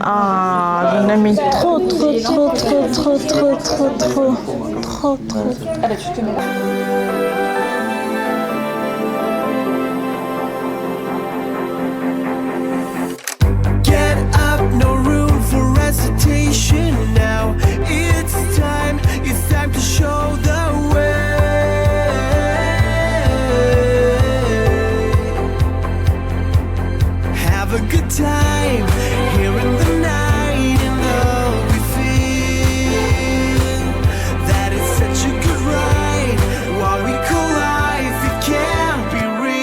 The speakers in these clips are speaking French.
Ah, j'en ai mis trop. Ah bah tu te mets là. Get up, no room for hesitation now. It's time to show the way. Have a good time here in the night, and all we feel that it's such a good ride. While we collide, it can't be real.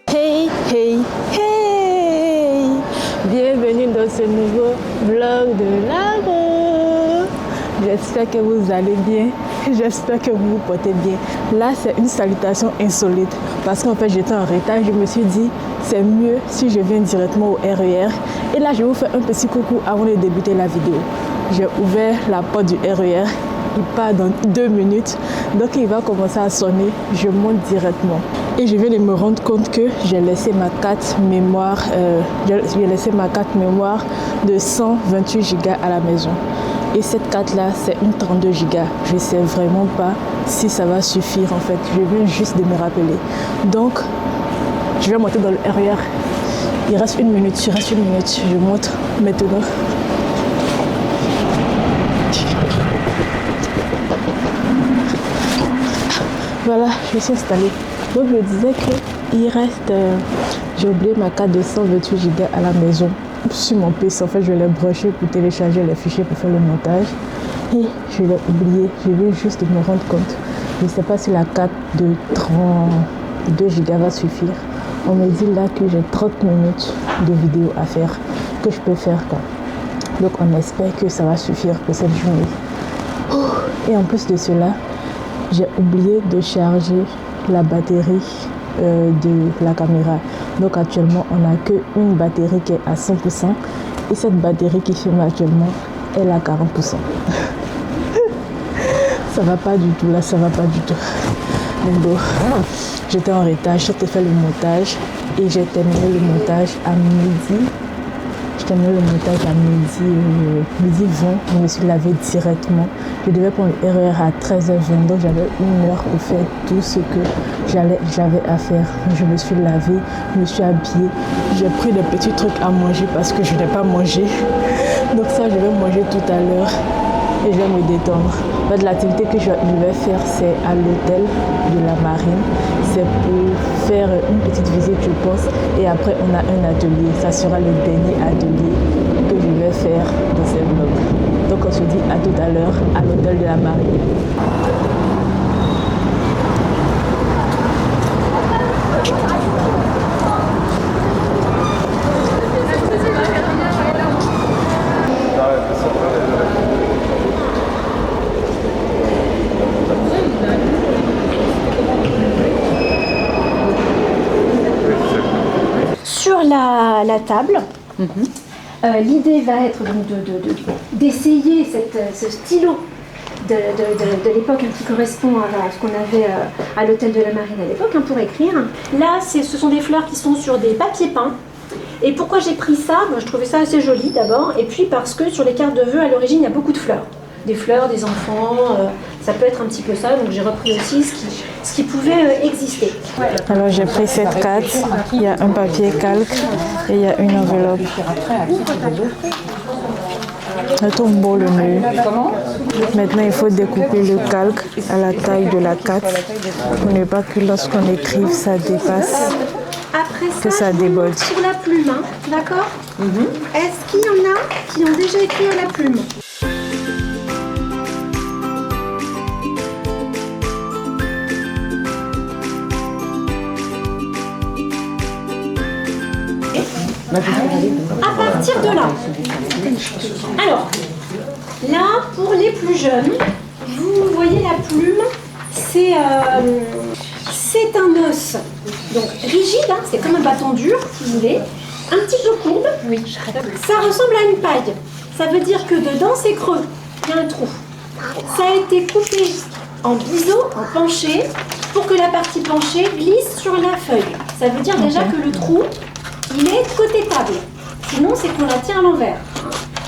Hey! Bienvenue dans ce nouveau vlog de Laro. J'espère que vous allez bien. J'espère que vous vous portez bien. Là, c'est une salutation insolite parce qu'en fait, j'étais en retard. Je me suis dit, c'est mieux si je viens directement au RER. Et là, je vais vous faire un petit coucou avant de débuter la vidéo. J'ai ouvert la porte du RER. Il part dans 2 minutes. Donc, il va commencer à sonner. Je monte directement. Et je viens de me rendre compte que j'ai laissé ma carte mémoire, de 128 Go à la maison. Et cette carte-là, c'est une 32 Go. Je ne sais vraiment pas si ça va suffire en fait. Je viens juste de me rappeler. Donc, je vais monter dans le RER. Il reste 1 minute. Je monte maintenant. Voilà, je suis installée. Donc, je disais qu'il reste... j'ai oublié ma carte de 128 Go à la maison. Sur mon PC, en fait, je l'ai broché pour télécharger les fichiers pour faire le montage. Et je l'ai oublié. Je viens juste de me rendre compte. Je ne sais pas si la carte de 32 Go va suffire. On me dit là que j'ai 30 minutes de vidéo à faire, que je peux faire quoi. Donc, on espère que ça va suffire pour cette journée. Et en plus de cela, j'ai oublié de charger la batterie de la caméra. Donc actuellement, on n'a qu'une batterie qui est à 100%. Et cette batterie qui filme actuellement, elle est à 40%. Ça va pas du tout, là, ça va pas du tout. Donc bon, j'étais en retard, j'ai fait le montage. Et j'ai terminé le montage à midi. Je terminé le montage à midi 20. Je me suis lavée directement. Je devais prendre le RER à 13h20. Donc j'avais 1 heure pour faire tout ce que j'avais à faire. Je me suis lavée, je me suis habillée. J'ai pris des petits trucs à manger parce que je n'ai pas mangé. Donc ça, je vais manger tout à l'heure. Et je vais me détendre. En fait, l'activité que je vais faire, c'est à l'hôtel de la Marine. C'est pour faire une petite visite, je pense. Et après, on a un atelier. Ça sera le dernier atelier que je vais faire dans ces vlogs. Donc, on se dit à tout à l'heure à l'hôtel de la Marine. Sur la table, l'idée va être d'essayer ce stylo de l'époque qui correspond à ce qu'on avait à l'hôtel de la Marine à l'époque pour écrire. Là, ce sont des fleurs qui sont sur des papiers peints. Et pourquoi j'ai pris ça? Je trouvais ça assez joli d'abord, et puis parce que sur les cartes de vœux à l'origine il y a beaucoup de fleurs. Des fleurs, des enfants, ça peut être un petit peu ça, donc j'ai repris aussi ce qui pouvait exister. Alors j'ai pris cette carte, il y a un papier calque et il y a une enveloppe. Je trouve beau le nœud. Maintenant il faut découper le calque à la taille de la carte pour ne pas que lorsqu'on écrive ça dépasse, Après que ça déborde. Sur la plume, d'accord? Est-ce qu'il y en a qui ont déjà écrit à la plume? À partir de là. Alors, là, pour les plus jeunes, vous voyez la plume, c'est un os. Donc rigide, c'est comme un bâton dur, si vous voulez, un petit peu courbe. Oui. Ça ressemble à une paille. Ça veut dire que dedans, c'est creux. Il y a un trou. Ça a été coupé en biseau, en penché, pour que la partie penchée glisse sur la feuille. Ça veut dire déjà que le trou, il est côté table. Sinon, c'est qu'on la tient à l'envers.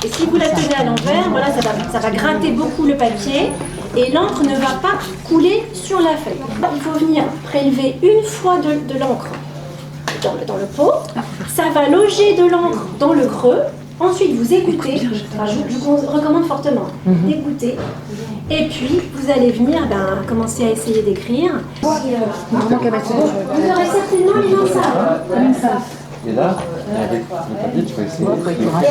Et si vous la tenez à l'envers, voilà, ça va gratter beaucoup le papier et l'encre ne va pas couler sur la feuille. Il faut venir prélever une fois de l'encre dans le pot. Ça va loger de l'encre dans le creux. Ensuite, vous égouttez. Je vous recommande fortement d'égoutter. Et puis, vous allez venir commencer à essayer d'écrire. Vous aurez certainement les mains sales. Et là, avec le papier, tu vas essayer d'écrire. Et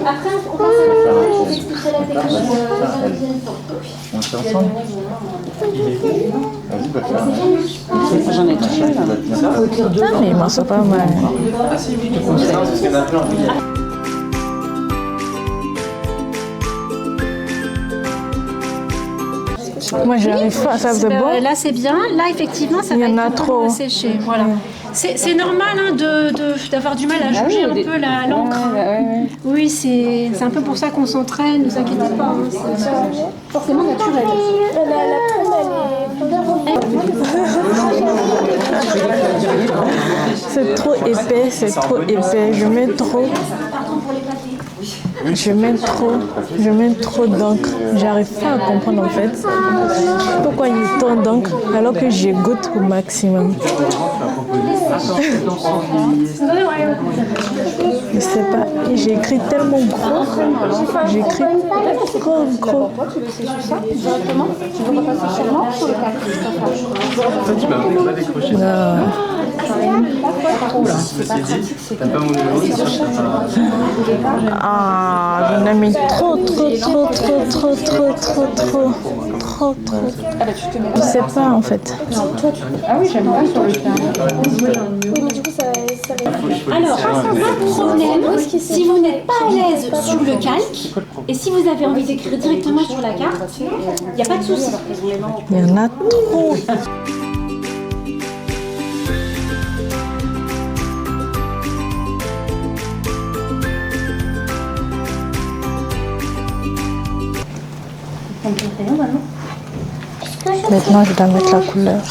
après, on passe à la feuille, je vous expliquerai la technique dans la deuxième fois. On fait ensemble. Vas-y, va faire J'en ai touché là. Ah, mais il m'en sort pas mal. Moi, j'arrive pas, ça faisait bon. Là, c'est bien. Là, effectivement, ça Il y va en a être trop. séché. Voilà. C'est normal hein, d'avoir du mal à juger un peu l'encre. Oui, c'est un peu pour ça qu'on s'entraîne, ne vous inquiétez pas. Hein, c'est forcément naturel. C'est trop épais, c'est trop épais. Je mets trop. Je mets trop d'encre. J'arrive pas à comprendre en fait pourquoi il y a tant d'encre alors que j'égoutte au maximum. Je sais pas, j'ai écrit tellement gros. J'ai écrit gros. Non. Ah, j'en ai mis trop. Je sais pas en fait. Ah oui, j'aime bien sur le cas. Alors, pas de problème si vous n'êtes pas à l'aise sur le calque et si vous avez envie d'écrire directement sur la carte, il n'y a pas de souci. Il y en a trop. Maintenant, je dois mettre la couleur.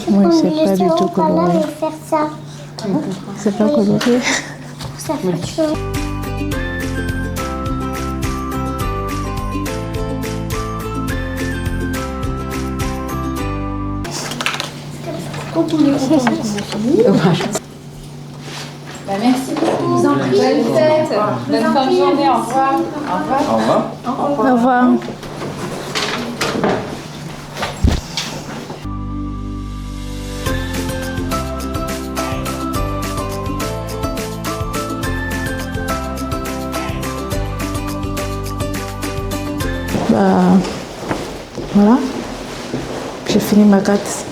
Oui, c'est pas du tout coloré. C'est pas coloré. Quand on est content, on a fini. Merci beaucoup. Bonne fête. Bonne fin de journée. Au revoir. Au revoir. Au revoir. Voilà, j'ai fini ma carte,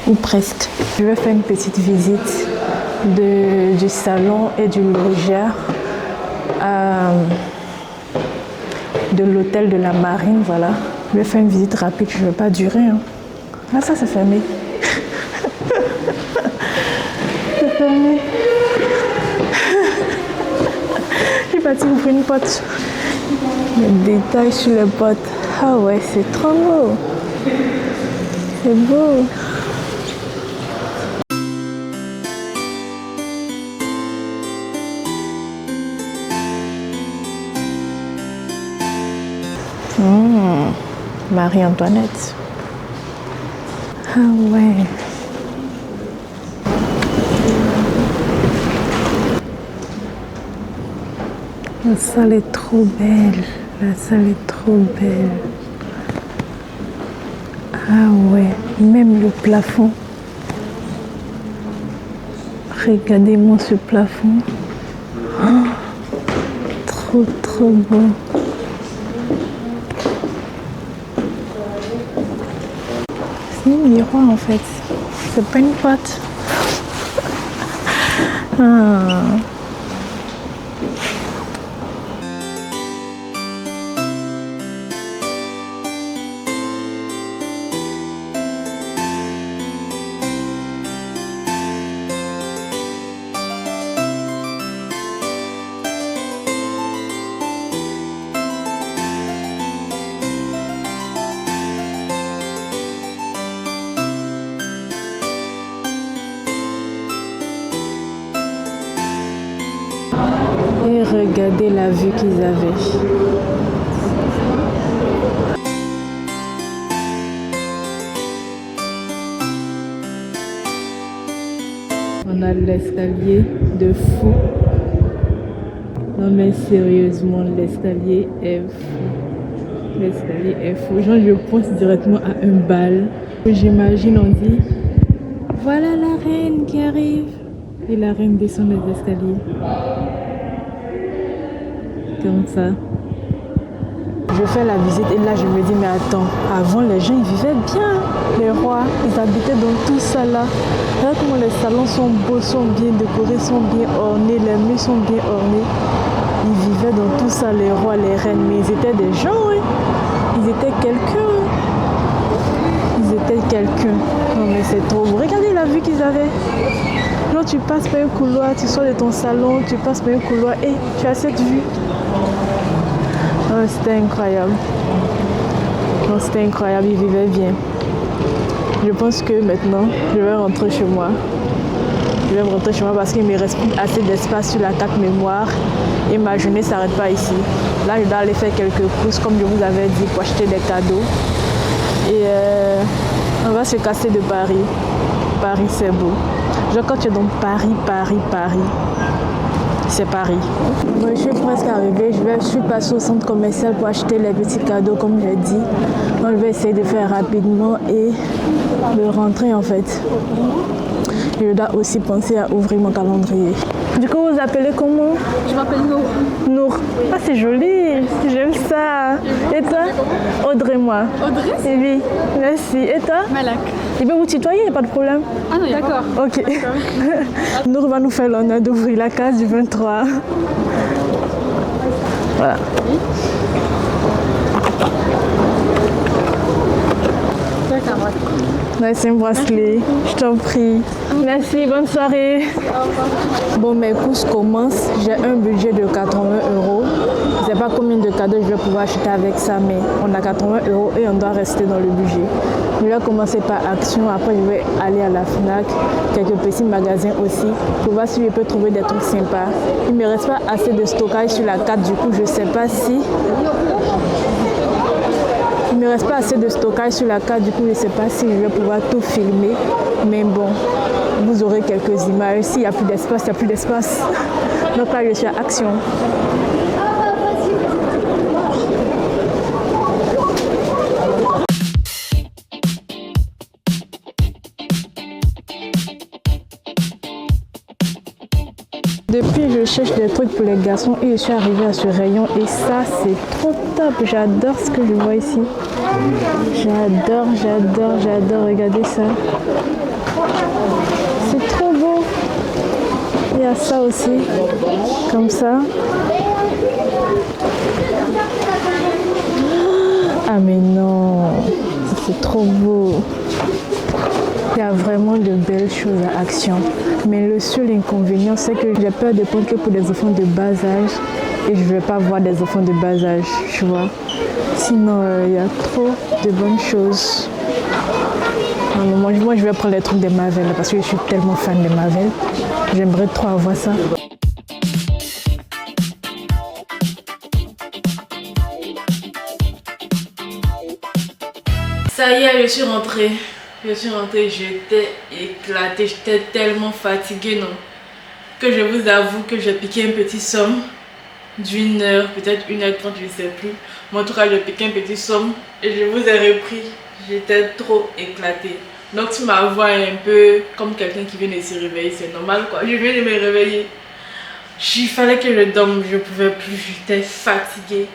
ou presque. Je vais faire une petite visite du salon et du loggia de l'hôtel de la Marine, voilà. Je vais faire une visite rapide, je ne vais pas durer. Hein. Ah, ça c'est fermé. C'est fermé. J'ai parti ouvrir une porte. Les détails sur les bottes. Ah ouais, c'est trop beau. C'est beau. Marie-Antoinette. Ah ouais. La salle est trop belle. La salle est trop belle. Ah ouais, même le plafond. Regardez-moi ce plafond. Oh, trop beau. C'est un miroir en fait. C'est pas une porte. Ah. Regardez la vue qu'ils avaient. On a l'escalier de fou. Non mais sérieusement, l'escalier est fou. L'escalier est fou. Genre, je pense directement à un bal. J'imagine, on dit, voilà la reine qui arrive. Et la reine descend les escaliers. Comme ça. Je fais la visite et là je me dis, mais attends, avant les gens ils vivaient bien. Les rois, ils habitaient dans tout ça là. Regarde comment les salons sont beaux, sont bien décorés, sont bien ornés, les murs sont bien ornés. Ils vivaient dans tout ça, les rois, les reines, mais ils étaient des gens, hein. Ils étaient quelqu'un. Ils étaient quelqu'un. Non mais c'est trop beau. Regardez la vue qu'ils avaient. Genre tu passes par un couloir, tu sors de ton salon, tu passes par un couloir et tu as cette vue. Oh, c'était incroyable. Non, c'était incroyable, ils vivaient bien. Je pense que maintenant, je vais rentrer chez moi. Je vais rentrer chez moi parce qu'il me reste plus assez d'espace sur la carte mémoire et ma journée ne s'arrête pas ici. Là, je dois aller faire quelques courses, comme je vous avais dit, pour acheter des cadeaux. Et on va se casser de Paris. Paris, c'est beau. Genre quand tu es dans Paris, c'est Paris. Bon, je suis presque arrivée. Je suis passée au centre commercial pour acheter les petits cadeaux, comme j'ai dit. Moi, je vais essayer de faire rapidement et de rentrer en fait. Je dois aussi penser à ouvrir mon calendrier. Du coup, vous appelez comment? Je m'appelle Nour. Nour. Ah, c'est joli. J'aime ça. Et toi? Audrey, moi. Audrey? Oui, merci. Et toi? Malak. Je peux vous tutoyer, il n'y a pas de problème. Ah non, d'accord. Ok. Nour va nous faire l'honneur d'ouvrir la case du 23. Voilà. D'accord, ouais. Merci, un bracelet. Je t'en prie. Merci, bonne soirée. Bon, mes courses commencent. J'ai un budget de 80 €. Je ne sais pas combien de cadeaux je vais pouvoir acheter avec ça, mais on a 80 € et on doit rester dans le budget. Je vais commencer par Action, après je vais aller à la FNAC, quelques petits magasins aussi, pour voir si je peux trouver des trucs sympas. Il ne me reste pas assez de stockage sur la carte, du coup je ne sais pas si... Il ne me reste pas assez de stockage sur la carte, du coup je ne sais pas si je vais pouvoir tout filmer. Mais bon, vous aurez quelques images. S'il n'y a plus d'espace, il n'y a plus d'espace. Donc là je suis à Action. Depuis, je cherche des trucs pour les garçons et je suis arrivée à ce rayon et ça, c'est trop top. J'adore ce que je vois ici. J'adore. Regardez ça. C'est trop beau. Il y a ça aussi, comme ça. Ah mais non, c'est trop beau. Il y a vraiment de belles choses à Action. Mais le seul inconvénient, c'est que j'ai peur de prendre que pour des enfants de bas âge. Et je ne vais pas voir des enfants de bas âge, tu vois. Sinon, il y a trop de bonnes choses. Moi, je vais prendre les trucs des Marvel parce que je suis tellement fan des Marvel. J'aimerais trop avoir ça. Ça y est, je suis rentrée. J'étais éclatée, j'étais tellement fatiguée, non? Que je vous avoue que j'ai piqué un petit somme d'une heure, peut-être 1h30, je ne sais plus. Mais en tout cas, j'ai piqué un petit somme et je vous ai repris. J'étais trop éclatée. Donc tu m'as vu un peu comme quelqu'un qui vient de se réveiller, c'est normal quoi. Je viens de me réveiller. Il fallait que je dorme, je ne pouvais plus, j'étais fatiguée.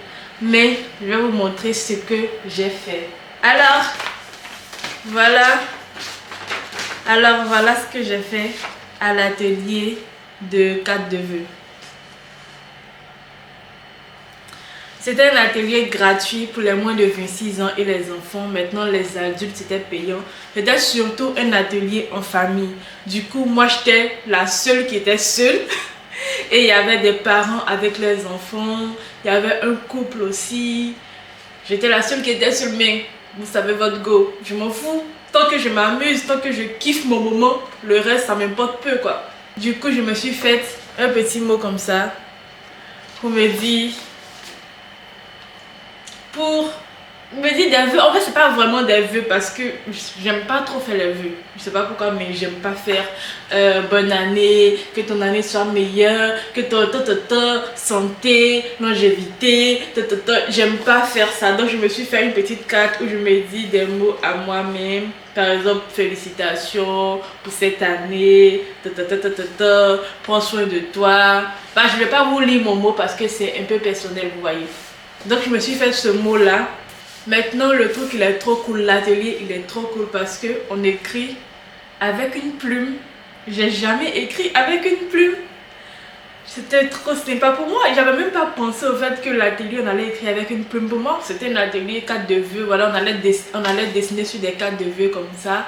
Mais je vais vous montrer ce que j'ai fait. Alors voilà ce que j'ai fait à l'atelier de carte de vœux. C'était un atelier gratuit pour les moins de 26 ans et les enfants. Maintenant, les adultes, c'était payant. C'était surtout un atelier en famille. Du coup, moi, j'étais la seule qui était seule. Et il y avait des parents avec les enfants. Il y avait un couple aussi. J'étais la seule qui était seule, mais vous savez votre go. Je m'en fous. Tant que je m'amuse, tant que je kiffe mon moment, le reste, ça m'importe peu, quoi. Du coup, je me suis fait un petit mot comme ça. pour me dire, des vœux. En fait, c'est pas vraiment des vœux parce que j'aime pas trop faire les vœux. Je sais pas pourquoi, mais j'aime pas faire bonne année, que ton année soit meilleure, que ton santé, longévité, j'aime pas faire ça. Donc, je me suis fait une petite carte où je me dis des mots à moi-même. Par exemple, félicitations pour cette année, prends soin de toi. Bah, je vais pas vous lire mon mot parce que c'est un peu personnel, vous voyez. Donc, je me suis fait ce mot-là. Maintenant, le truc, il est trop cool. L'atelier, il est trop cool parce qu'on écrit avec une plume. J'ai jamais écrit avec une plume. C'était trop sympa pour moi. Et j'avais même pas pensé au fait que l'atelier, on allait écrire avec une plume. Pour moi, c'était un atelier carte de vœux. Voilà, on allait dessiner sur des cartes de vœux comme ça.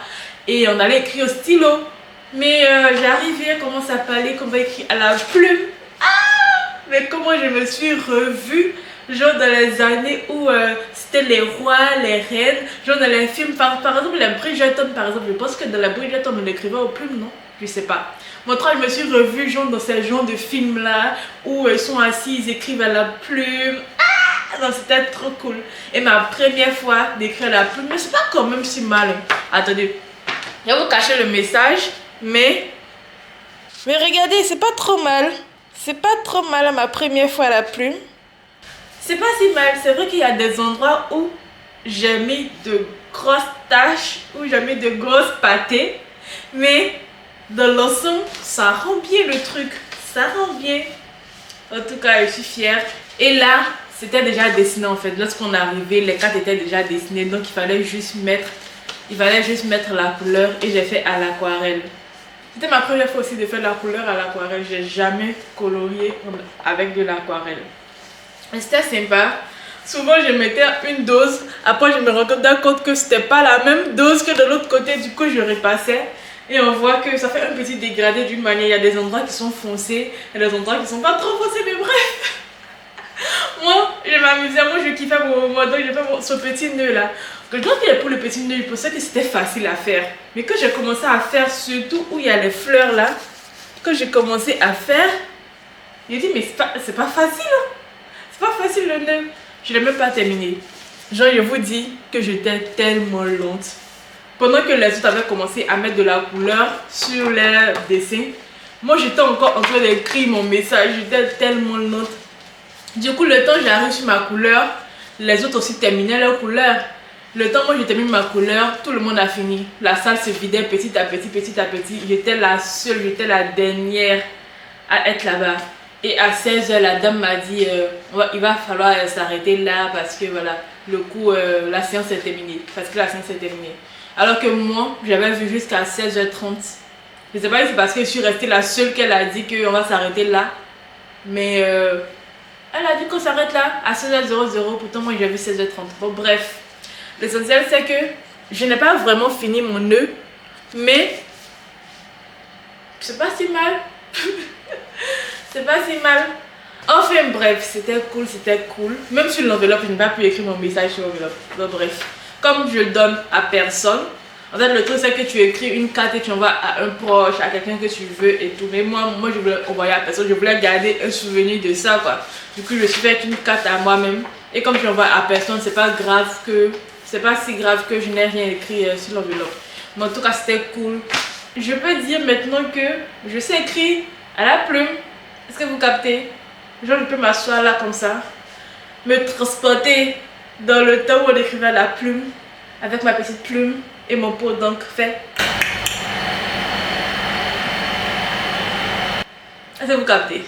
Et on allait écrire au stylo. Mais j'arrivais, commence à parler, qu'on va écrire à la plume. Ah! Mais comment je me suis revue. Genre dans les années où c'était les rois, les reines, genre dans les films, par exemple la Bridgerton par exemple, je pense que dans la Bridgerton on l'écrivait aux plumes, non? Je sais pas. Moi je me suis revue genre dans ces genres de films là, où ils sont assis, ils écrivent à la plume. Ah non, c'était trop cool. Et ma première fois d'écrire à la plume, mais c'est pas quand même si mal. Hein. Attendez, je vais vous cacher le message, mais regardez, c'est pas trop mal. C'est pas trop mal ma première fois à la plume. C'est pas si mal, c'est vrai qu'il y a des endroits où j'ai mis de grosses taches, où j'ai mis de grosses pâtées, mais dans l'ensemble, ça rend bien le truc, ça rend bien. En tout cas, je suis fière. Et là, c'était déjà dessiné en fait. Lorsqu'on est arrivé, les cartes étaient déjà dessinées, donc il fallait juste mettre la couleur et j'ai fait à l'aquarelle. C'était ma première fois aussi de faire la couleur à l'aquarelle. J'ai jamais colorié avec de l'aquarelle. C'était sympa. Souvent je mettais une dose, après je me rendais compte que c'était pas la même dose que de l'autre côté, du coup je repassais et on voit que ça fait un petit dégradé d'une manière. Il y a des endroits qui sont foncés et des endroits qui sont pas trop foncés, mais bref. Moi je m'amusais, moi je kiffais mon moment, donc je fais ce petit nœud là. Quand il est pour le petit nœud, je pensais que c'était facile à faire, mais quand j'ai commencé à faire, surtout où il y a les fleurs là, quand j'ai commencé à faire, j'ai dit mais c'est pas facile hein. C'est pas facile le nœud. Je l'ai même pas terminé. Genre je vous dis que j'étais tellement lente. Pendant que les autres avaient commencé à mettre de la couleur sur les dessins, moi j'étais encore en train d'écrire mon message. J'étais tellement lente. Du coup le temps j'arrive sur ma couleur, les autres aussi terminaient leur couleur. Le temps moi j'ai terminé ma couleur, tout le monde a fini. La salle se vidait petit à petit, petit à petit. J'étais la seule, j'étais la dernière à être là-bas. Et à 16h, la dame m'a dit il va falloir s'arrêter là parce que voilà, le coup, la séance est terminée. Parce que la séance est terminée. Alors que moi, j'avais vu jusqu'à 16h30. Je sais pas si c'est parce que je suis restée la seule qu'elle a dit qu'on va s'arrêter là. Mais elle a dit qu'on s'arrête là à 16h00. Pourtant, moi, j'ai vu 16h30. Bon, bref. L'essentiel, c'est que je n'ai pas vraiment fini mon nœud. Mais c'est pas si mal. C'est pas si mal. Enfin bref, c'était cool. Même sur l'enveloppe, je n'ai pas pu écrire mon message sur l'enveloppe. Donc bref, comme je le donne à personne, en fait le truc c'est que tu écris une carte et tu envoies à un proche, à quelqu'un que tu veux et tout. Mais moi je voulais envoyer à personne, je voulais garder un souvenir de ça quoi. Du coup je me suis fait une carte à moi-même. Et comme je l'envoie à personne, c'est pas si grave que je n'ai rien écrit sur l'enveloppe. Mais en tout cas c'était cool. Je peux dire maintenant que je sais écrire à la plume. Est-ce que vous captez? Genre je peux m'asseoir là comme ça, me transporter dans le temps où on écrivait à la plume, avec ma petite plume et mon pot d'encre fait. Est-ce que vous captez?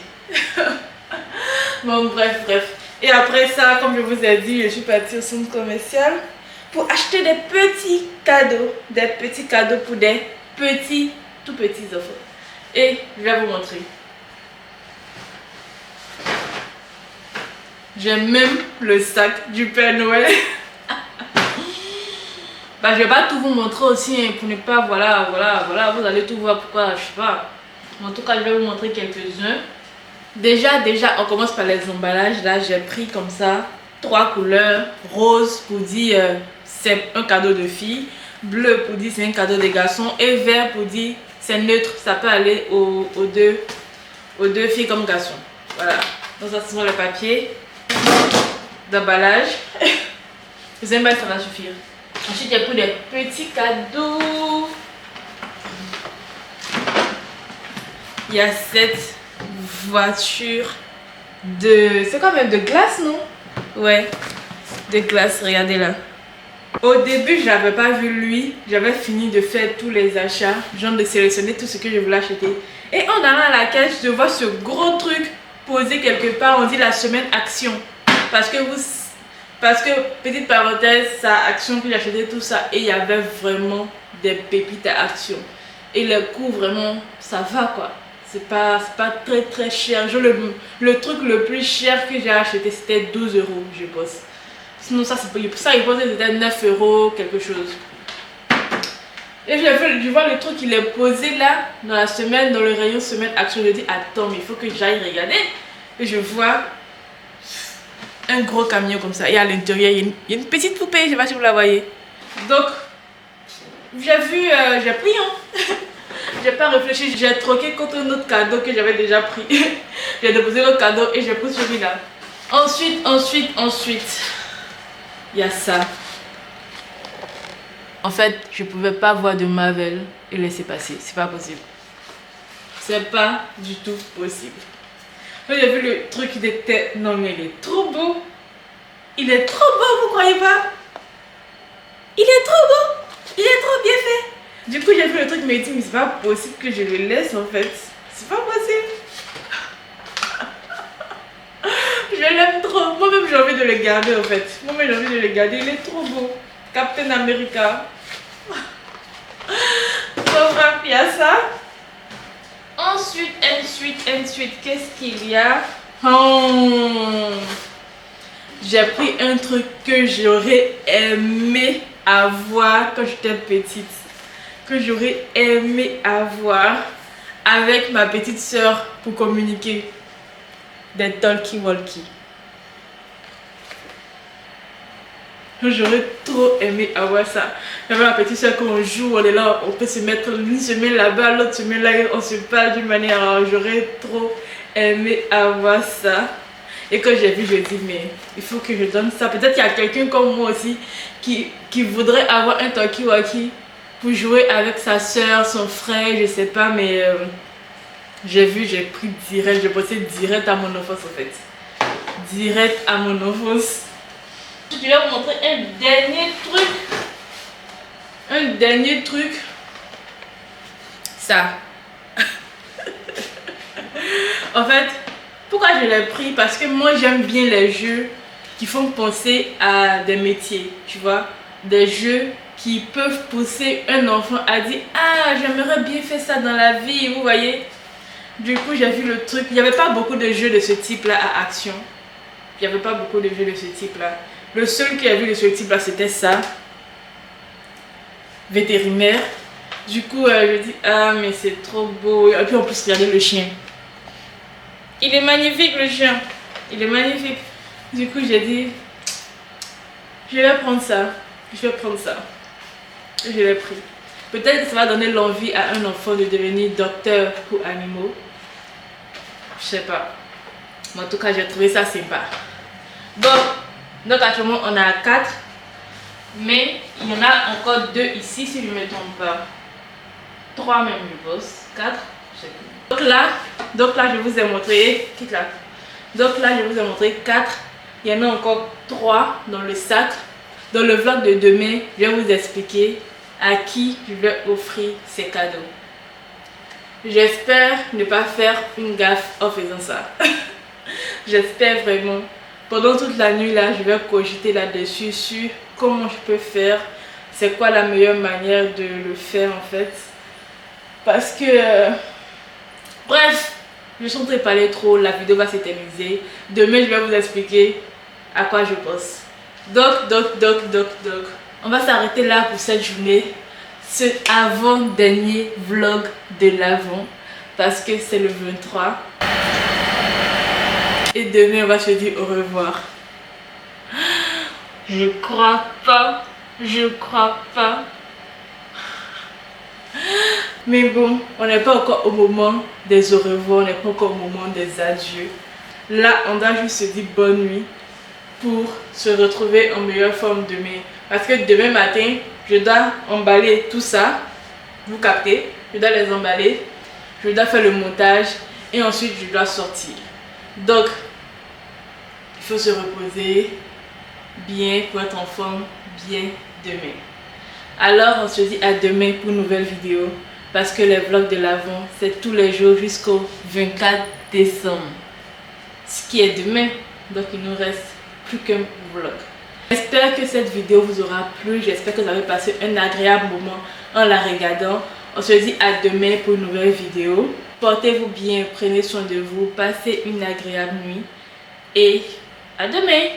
Bon bref. Et après ça, comme je vous ai dit, je suis partie au centre commercial pour acheter des petits cadeaux pour des tout petits enfants. Et je vais vous montrer. J'ai même le sac du Père Noël. Bah, je vais pas tout vous montrer aussi hein, pour ne pas, voilà, vous allez tout voir pourquoi, je sais pas. En tout cas, je vais vous montrer quelques-uns. Déjà, on commence par les emballages. Là, j'ai pris comme ça 3 couleurs. Rose pour dire c'est un cadeau de fille. Bleu pour dire c'est un cadeau des garçons. Et vert pour dire c'est neutre, ça peut aller aux deux filles comme garçons. Voilà. Donc ça, ce sont les papiers d'emballage. Deuxième balle, ça va suffire. Ensuite, j'ai pris des petits cadeaux. Il y a cette voiture de... C'est quand même de glace, non? Ouais, de glace, regardez là. Au début, je n'avais pas vu lui. J'avais fini de faire tous les achats, genre de sélectionner tout ce que je voulais acheter. Et en allant à la caisse, je vois ce gros truc posé quelque part. On dit la semaine action. Parce que, petite parenthèse, ça action que j'ai acheté tout ça. Et il y avait vraiment des pépites à action. Et le coût, vraiment, ça va quoi. C'est pas très très cher. Genre, le truc le plus cher que j'ai acheté, c'était 12 €, je pense. Sinon, ça, il pensait que c'était 9 € quelque chose. Et je vois le truc, il est posé là, dans la semaine, dans le rayon semaine action. Je dis, attends, mais il faut que j'aille regarder. Et je vois un gros camion comme ça. Et à l'intérieur, il y a une petite poupée, je sais pas si vous la voyez. Donc, j'ai pris, hein. J'ai pas réfléchi, j'ai troqué contre un autre cadeau que j'avais déjà pris. J'ai déposé l'autre cadeau et j'ai pris celui-là. Ensuite, il y a ça. En fait, je pouvais pas voir de Marvel et laisser passer. C'est pas possible. C'est pas du tout possible. J'ai vu le truc, il était... Non mais il est trop beau. Il est trop beau, vous croyez pas? Il est trop beau. Il est trop bien fait. Du coup, j'ai vu le truc, mais dit, mais c'est pas possible que je le laisse en fait. C'est pas possible. Je l'aime trop. Moi-même, j'ai envie de le garder en fait. Moi-même, j'ai envie de le garder. Il est trop beau. Captain America. Donc, il y a ça. Ensuite, qu'est-ce qu'il y a? J'ai pris un truc que j'aurais aimé avoir quand j'étais petite. Que j'aurais aimé avoir avec ma petite soeur pour communiquer. Des talkie-walkie. J'aurais trop aimé avoir ça. Avec ma petite soeur, quand on joue, on est là, on peut se mettre une semaine là-bas, l'autre semaine là, on se parle d'une manière. Alors j'aurais trop aimé avoir ça. Et quand j'ai vu, je dis, mais il faut que je donne ça. Peut-être qu'il y a quelqu'un comme moi aussi qui voudrait avoir un talkie-walkie pour jouer avec sa soeur, son frère, je sais pas, mais j'ai vu, j'ai pris direct, j'ai bossé direct à mon enfance en fait. Direct à mon enfance. Je vais vous montrer un dernier truc. Ça. En fait, pourquoi je l'ai pris? Parce que moi j'aime bien les jeux qui font penser à des métiers, tu vois. Des jeux qui peuvent pousser un enfant à dire « Ah, j'aimerais bien faire ça dans la vie », vous voyez. Du coup, j'ai vu le truc. Il n'y avait pas beaucoup de jeux de ce type-là à action. Il n'y avait pas beaucoup de jeux de ce type-là. Le seul qui a vu de ce type-là, c'était ça. Vétérinaire. Du coup, je dis « Ah, mais c'est trop beau ». Et puis, en plus, regardez le chien. Il est magnifique, le chien. Il est magnifique. Du coup, j'ai dit « Je vais prendre ça. Je vais prendre ça. » Je l'ai pris. Peut-être que ça va donner l'envie à un enfant de devenir docteur pour animaux. Je sais pas. Mais en tout cas, j'ai trouvé ça sympa. Bon, donc actuellement, on a 4. Mais il y en a encore 2 ici, si je ne me trompe pas. 3 même, je pense. 4. Je sais plus. Donc là, je vous ai montré. Quitte là. Donc là, je vous ai montré 4. Il y en a encore 3 dans le sac. Dans le vlog de demain, je vais vous expliquer à qui je vais offrir ces cadeaux. J'espère ne pas faire une gaffe en faisant ça. J'espère vraiment. Pendant toute la nuit là, je vais cogiter là-dessus sur comment je peux faire. C'est quoi la meilleure manière de le faire en fait. Parce que... bref, je suis en train de parler trop, la vidéo va s'éterniser. Demain, je vais vous expliquer à quoi je pense. Donc, on va s'arrêter là pour cette journée. Ce avant-dernier vlog de l'avant. Parce que c'est le 23. Et demain, on va se dire au revoir. Je crois pas. Mais bon, on n'est pas encore au moment des au revoir. On n'est pas encore au moment des adieux. Là, on doit juste se dire bonne nuit pour se retrouver en meilleure forme demain. Parce que demain matin, je dois emballer tout ça. Vous captez? Je dois les emballer. Je dois faire le montage. Et ensuite, je dois sortir. Donc, il faut se reposer bien pour être en forme bien demain. Alors, on se dit à demain pour une nouvelle vidéo. Parce que les vlogs de l'Avent, c'est tous les jours jusqu'au 24 décembre. Ce qui est demain. Donc, il nous reste plus qu'un vlog. J'espère que cette vidéo vous aura plu. J'espère que vous avez passé un agréable moment en la regardant. On se dit à demain pour une nouvelle vidéo. Portez-vous bien, prenez soin de vous, passez une agréable nuit et à demain.